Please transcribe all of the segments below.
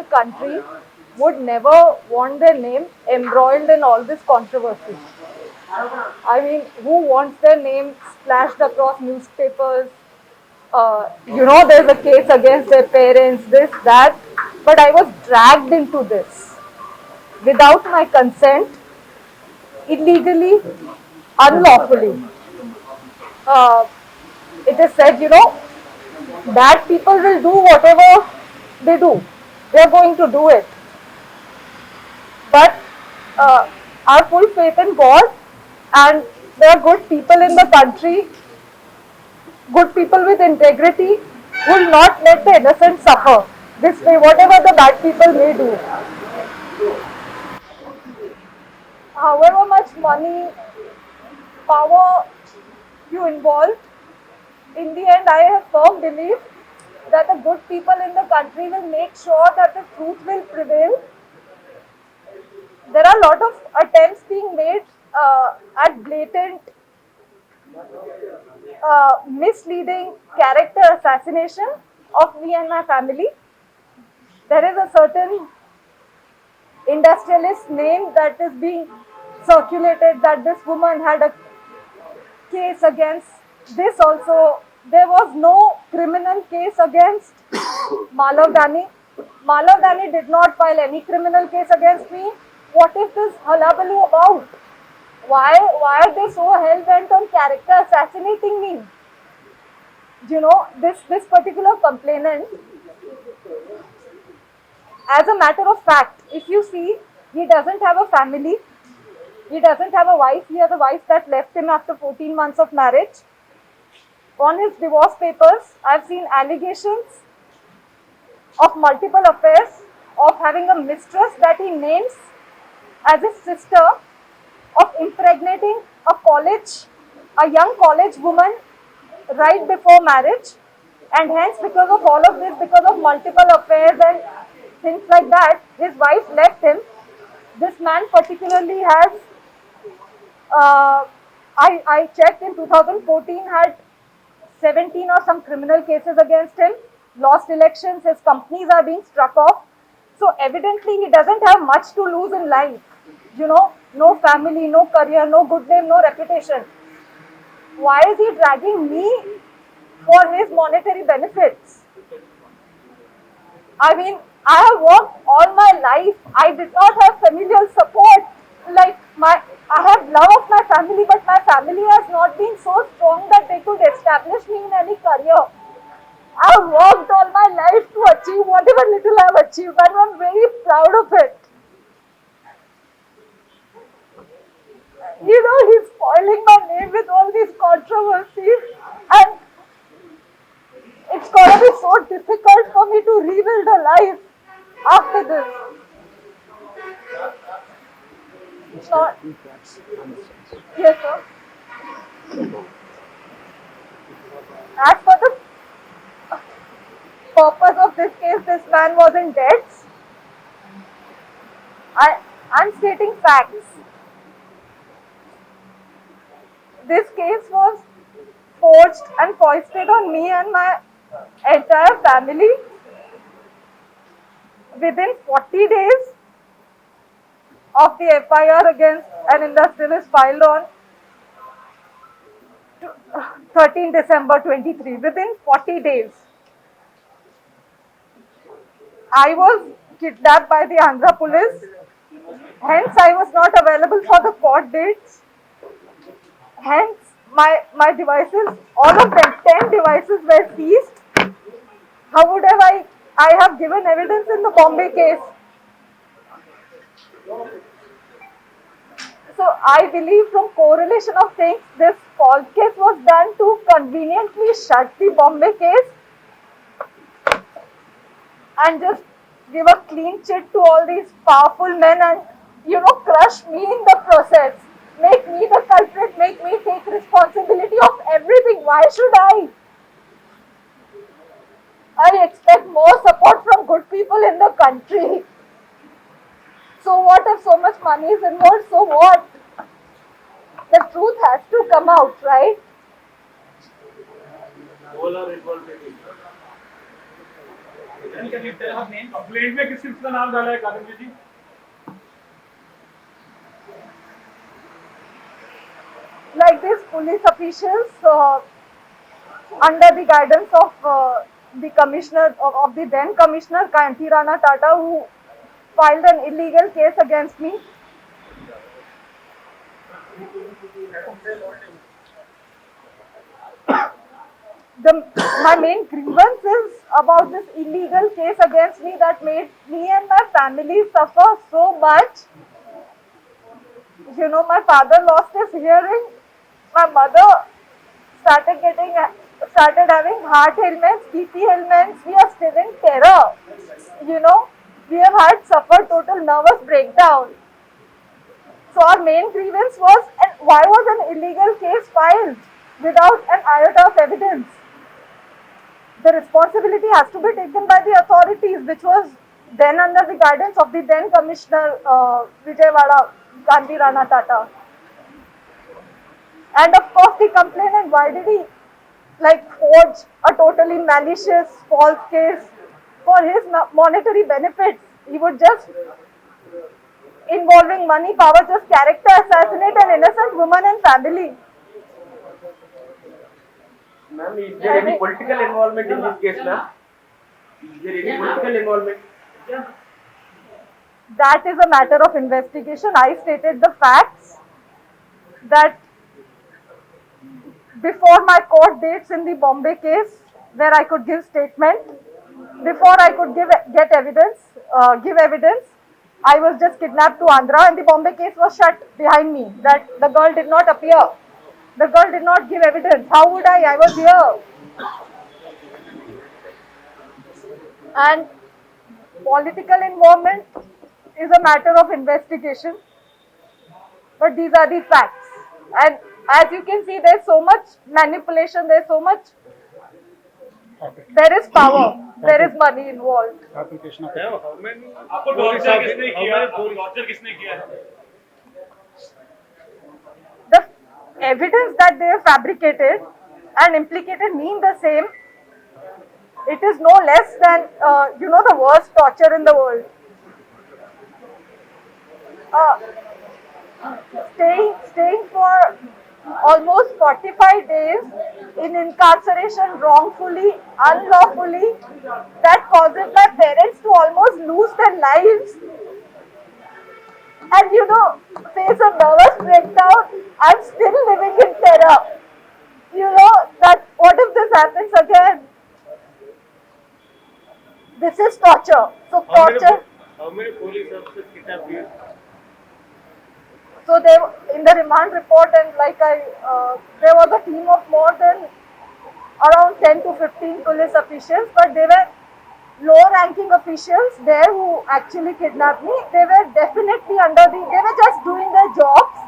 the country would never want their name embroiled in all this controversy. I mean, who wants their name splashed across newspapers? There's a case against their parents, this, that. But I was dragged into this without my consent, illegally, unlawfully. Uh, it is said, bad people will do whatever they do. They are going to do it. But our full faith in God, and there are good people in the country, good people with integrity, will not let the innocent suffer this way, whatever the bad people may do. However much money, power you involve, in the end, I have firm belief that the good people in the country will make sure that the truth will prevail. There are a lot of attempts being made at blatant, misleading character assassination of me and my family. There is a certain industrialist name that is being circulated that this woman had a case against this also. There was no criminal case against Malav Dani. Malav Dani did not file any criminal case against me. What is this hullabaloo about? Why are they so hell-bent on character assassinating me? This particular complainant, as a matter of fact, if you see, he doesn't have a family. He doesn't have a wife. He has a wife that left him after 14 months of marriage. On his divorce papers, I've seen allegations of multiple affairs, of having a mistress that he names as his sister, of impregnating a young college woman right before marriage. And hence, because of all of this, because of multiple affairs and things like that, his wife left him. This man particularly has, I checked in 2014, had 17 or some criminal cases against him, lost elections, his companies are being struck off. So evidently he doesn't have much to lose in life. No family, no career, no good name, no reputation. Why is he dragging me for his monetary benefits? I mean, I have worked all my life. I did not have familial support. I have love of my family, but my family has not been so strong that they could establish me in any career. I have worked all my life to achieve whatever little I have achieved, and I am very proud of it. He's spoiling my name with all these controversies, and it's gonna be so difficult for me to rebuild a life after this. Not. Yes, sir. As for the purpose of this case, this man was in debts. I'm stating facts. This case was forged and foisted on me and my entire family. Within 40 days of the FIR against an industrialist filed on 13 December 23, within 40 days, I was kidnapped by the Andhra police. Hence, I was not available for the court dates. Hence, my devices, all of them, 10 devices were seized. How would I have given evidence in the Bombay case? So I believe from correlation of things, this false case was done to conveniently shut the Bombay case and just give a clean chit to all these powerful men and, crush me in the process. Make me the culprit, make me take responsibility of everything. Why should I? I expect more support from good people in the country. So what if so much money is involved? So what? The truth has to come out, right? All are involved in it. Complaint में किस किसका नाम डाला है कादम्बी जी? Like these police officials, under the guidance of the commissioner of the then commissioner Kanti Rana Tata, who filed an illegal case against me. My main grievance is about this illegal case against me that made me and my family suffer so much. You know, my father lost his hearing. My mother started having heart ailments, BP ailments. We are still in terror. You know, we have had suffered total nervous breakdown. So our main grievance was, and why was an illegal case filed without an iota of evidence? The responsibility has to be taken by the authorities, which was then under the guidance of the then Commissioner Vijayawada, Gandhi Rana Tata. And of course the complainant, why did he forge a totally malicious false case for his monetary benefits? He would just, involving money, power, just character assassinate an innocent woman and family. Ma'am, is there any political involvement in this case, ma'am? Is there any political involvement? That is a matter of investigation. I stated the facts that before my court dates in the Bombay case, where I could give statement, before I could give evidence, I was just kidnapped to Andhra, and the Bombay case was shut behind me. That the girl did not appear. The girl did not give evidence. How would I? I was here. And political involvement is a matter of investigation. But these are the facts. And as you can see, there's so much manipulation, there's so much, there is power, there is money involved. Application of आपको torture किसने किया है? Torture किसने किया है? The evidence that they have fabricated and implicated me in the same, it is no less than, the worst torture in the world. Staying for almost 45 days in incarceration wrongfully, unlawfully, that causes my parents to almost lose their lives. And face a nervous breakdown, I'm still living in terror. That what if this happens again? This is torture. So torture. How many police officers kidnapped you? So they in the remand report, and there was a team of more than around 10 to 15 police officials, but they were low-ranking officials there who actually kidnapped me. They were definitely they were just doing their jobs.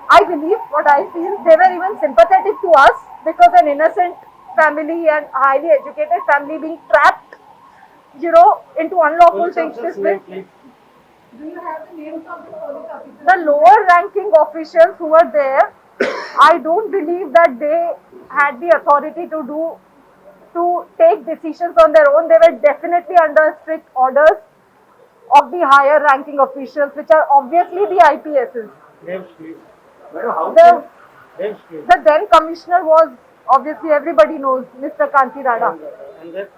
I believe, what I feel, they were even sympathetic to us because an innocent family and highly educated family being trapped, into unlawful things this way. Do you have the names of the police officers? The lower ranking officials who were there, I don't believe that they had the authority to take decisions on their own. They were definitely under strict orders of the higher ranking officials, which are obviously the IPSs. Names, please. Madam, names, please. The then commissioner was, obviously everybody knows, Mr. Kanti Rana. And that?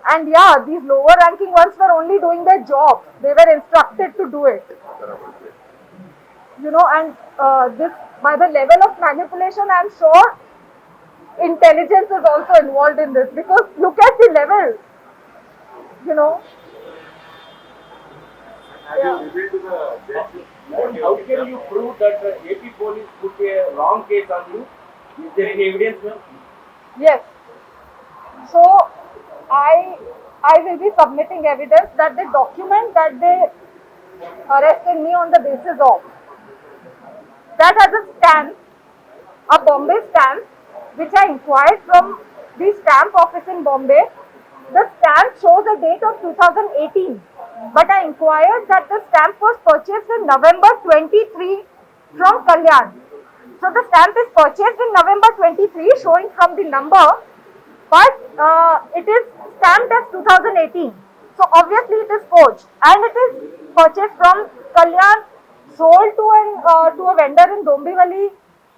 And yeah, these lower ranking ones were only doing their job. They were instructed to do it. And this, by the level of manipulation, I'm sure intelligence is also involved in this, because look at the level. How can you prove that the AP police put a wrong case on you? Is there any evidence, ma'am? Yes. So I will be submitting evidence that the document that they arrested me on the basis of, that has a stamp, a Bombay stamp, which I inquired from the stamp office in Bombay. The stamp shows a date of 2018, but I inquired that the stamp was purchased in November 23 from Kalyan. So the stamp is purchased in November 23, showing from the number but it is stamped as 2018. So obviously it is forged, and it is purchased from Kalyan, sold to a vendor in Dombivali,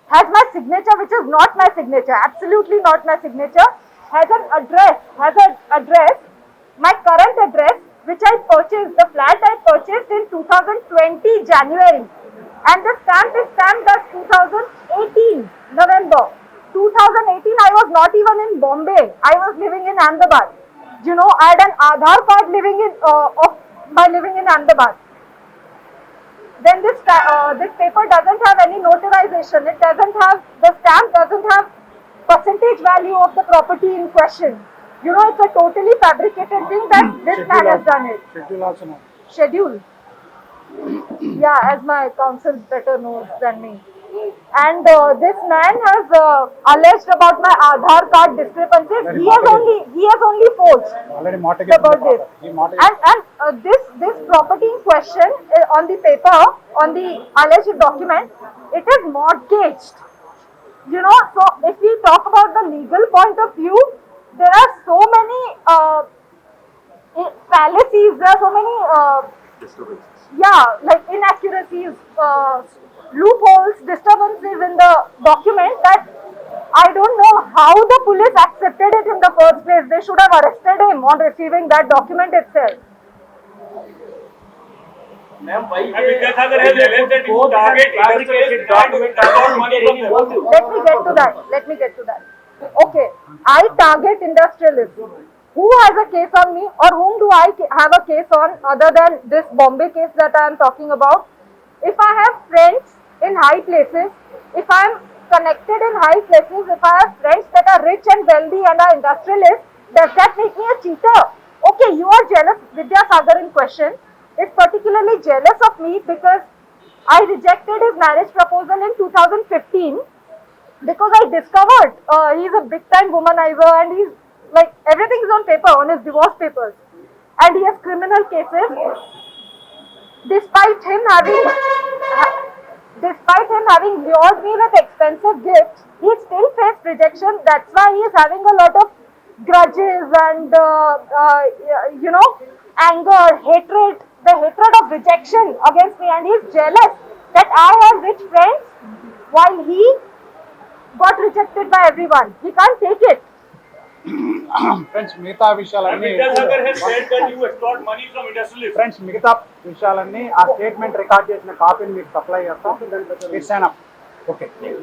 has my signature, which is not my signature, absolutely not my signature, has an address, my current address, which I purchased, the flat I purchased in 2020 January, and the stamp is stamped as 2018 November. 2018 I was not even in Bombay, I was living in Ahmedabad. You know, I had an Aadhaar card by living in Ahmedabad. Then this paper doesn't have any notarization. It doesn't have, the stamp doesn't have percentage value of the property in question. You know, it's a totally fabricated thing that this man has done it. Schedule also no. Schedule. Yeah, as my counsel better knows than me. And this man has alleged about my Aadhaar card discrepancies. He has only forged Already mortgage. the birth date. He mortgage. And this property in question on the paper, on the alleged document, it is mortgaged. You know, so if we talk about the legal point of view, there are so many fallacies, there are so many like inaccuracies, loopholes, disturbances in the document that I don't know how the police accepted it in the first place. They should have arrested him on receiving that document itself. Ma'am, why Vidyasagar has alleged that you target fabricated document about money from them. Let me get to that. Okay, I target industrialists. Who has a case on me, or whom do I have a case on other than this Bombay case that I am talking about? If I have friends in high places, if I am connected in high places, if I have friends that are rich and wealthy and are industrialists, does that make me a cheater? Okay, you are jealous. Vidyasagar in question is particularly jealous of me because I rejected his marriage proposal in 2015 because I discovered he's a big time womanizer, and he's like, everything is on paper, on his divorce papers, and he has criminal cases. Despite him having lured me with expensive gifts, he still faced rejection. That's why he is having a lot of grudges and anger, hatred, the hatred of rejection against me, and he is jealous that I have rich friends while he got rejected by everyone. He can't take it. Friends మిగతా విషయాలన్నీ Vidyasagar has said that you extort money from industrialists. Friends మిగతా విషయాలన్నీ ఆ statement record చేసిన కాపీని మీకు supply చేస్తాం. Please sign up. Okay please.